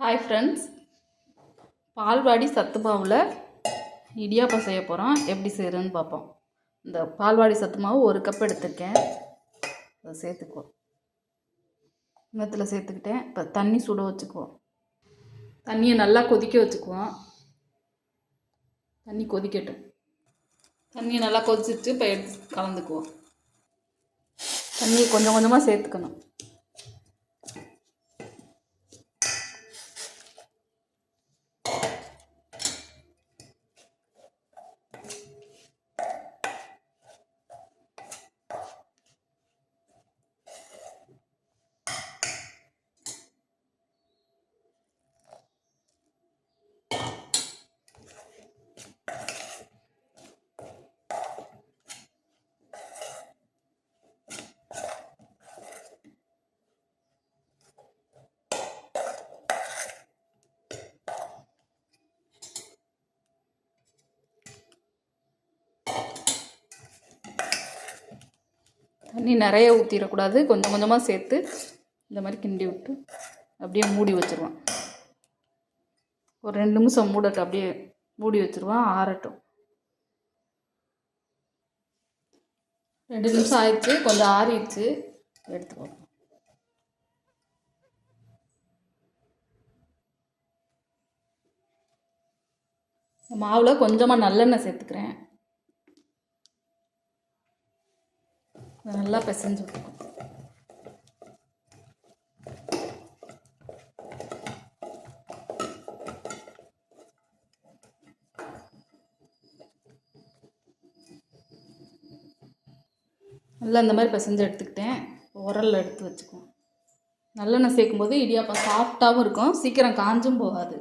Hi friends, பால்வாடி சத்து மாவில் இடியாப்பம் செய்ய போகிறோம். எப்படி செய்கிறதுன்னு பார்ப்போம். இந்த பால்வாடி சத்து மாவு 1 கப் எடுத்துருக்கேன். அதை சேர்த்துக்குவோம். கிண்ணத்தில் சேர்த்துக்கிட்டேன். இப்போ தண்ணி சுட வச்சுக்குவோம். தண்ணியை நல்லா கொதிக்க வச்சுக்குவோம். தண்ணி கொதிக்கட்டும். தண்ணியை நல்லா கொதிச்சிட்டு இப்போ எடுத்து கலந்துக்குவோம். தண்ணியை கொஞ்சம் கொஞ்சமாக சேர்த்துக்கணும். தண்ணி நிறைய ஊற்றிடக்கூடாது. கொஞ்சம் கொஞ்சமாக சேர்த்து இந்த மாதிரி கிண்டி விட்டு அப்படியே மூடி வச்சுருவான். ஒரு 2 நிமிஷம் மூடட்டும். அப்படியே மூடி வச்சுருவான், ஆறட்டும். 2 நிமிஷம் ஆயிடுச்சு. கொஞ்சம் ஆறிடுச்சு. எடுத்துக்கோங்க. மாவில் கொஞ்சமாக நல்லெண்ணெய் சேர்த்துக்கிறேன். நல்லா பிசைஞ்சு விட்டுக்கும். நல்லா இந்த மாதிரி பிசைஞ்சு எடுத்துக்கிட்டேன். உரலில் எடுத்து வச்சுக்குவோம். நல்லெண்ணெய் சேர்க்கும்போது இடியாப்பம் சாஃப்டாகவும் இருக்கும், சீக்கிரம் காஞ்சும் போகாது.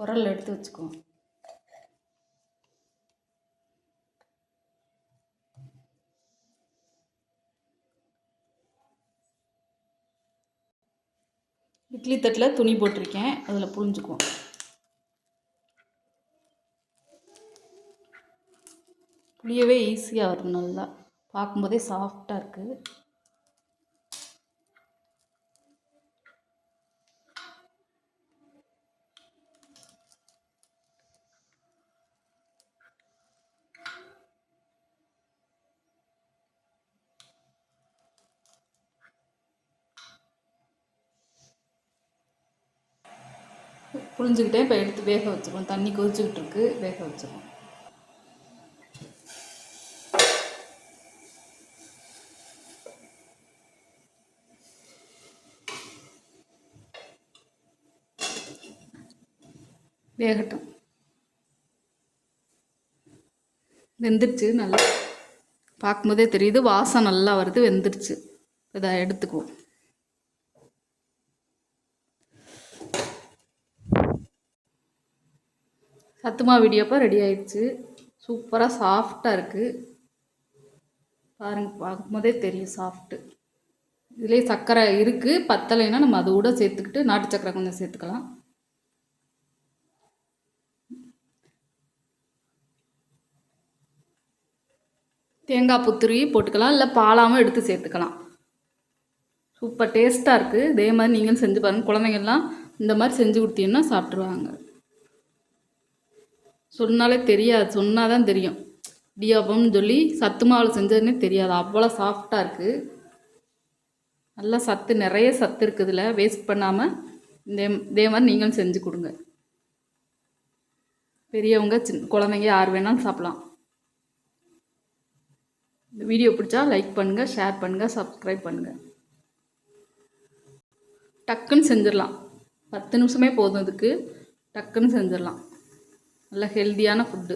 உரலில் எடுத்து வச்சுக்குவோம். இட்லி தட்டில் துணி போட்டிருக்கேன், அதில் புழிஞ்சுக்குவோம். புளியவே ஈஸியாக வரும். நல்லா பார்க்கும்போதே சாஃப்டாக இருக்குது. புழிஞ்சுக்கிட்டே இப்போ எடுத்து வேக வச்சுருவோம். தண்ணி கொதிச்சுக்கிட்டு இருக்கு, வேக வச்சுருவோம். வேகட்டும். வெந்துருச்சு. நல்லா பார்க்கும்போதே தெரியுது, வாசம் நல்லா வருது. வெந்துருச்சு. இதை எடுத்துக்குவோம். சத்துமா இடியாப்பம் ரெடி ஆயிடுச்சு. சூப்பராக சாஃப்டாக இருக்குது. பாருங்கள், பார்க்கும்போதே தெரியும் சாஃப்ட்டு. இதுலேயே சர்க்கரை இருக்குது. பத்தலைன்னா நம்ம அதோட சேர்த்துக்கிட்டு நாட்டு சர்க்கரை கொஞ்சம் சேர்த்துக்கலாம். தேங்காய் புத்துருவி போட்டுக்கலாம், இல்லை பாலாமல் எடுத்து சேர்த்துக்கலாம். சூப்பர் டேஸ்ட்டாக இருக்குது. இதே மாதிரி நீங்களும் செஞ்சு பாருங்கள். குழந்தைங்கள்லாம் இந்த மாதிரி செஞ்சு கொடுத்தீங்கன்னா சாப்பிட்ருவாங்க. சொன்னாலே தெரியாது, சொன்னால் தான் தெரியும். இடியாப்பம்னு சொல்லி சத்து மாவில் செஞ்சதுன்னே தெரியாது. அவ்வளோ சாஃப்டாக இருக்குது. நல்லா சத்து, நிறைய சத்து இருக்குது இதில். வேஸ்ட் பண்ணாமல் இதே மாதிரி நீங்களும் செஞ்சு கொடுங்க. பெரியவங்க, குழந்தைங்க யார் வேணாலும் சாப்பிட்லாம். இந்த வீடியோ பிடிச்சா லைக் பண்ணுங்கள், ஷேர் பண்ணுங்கள், சப்ஸ்கிரைப் பண்ணுங்கள். டக்குன்னு செஞ்சிடலாம். 10 நிமிஷமே போதும். இதுக்கு டக்குன்னு செஞ்சிடலாம். நல்ல ஹெல்த்தியான ஃபுட்டு.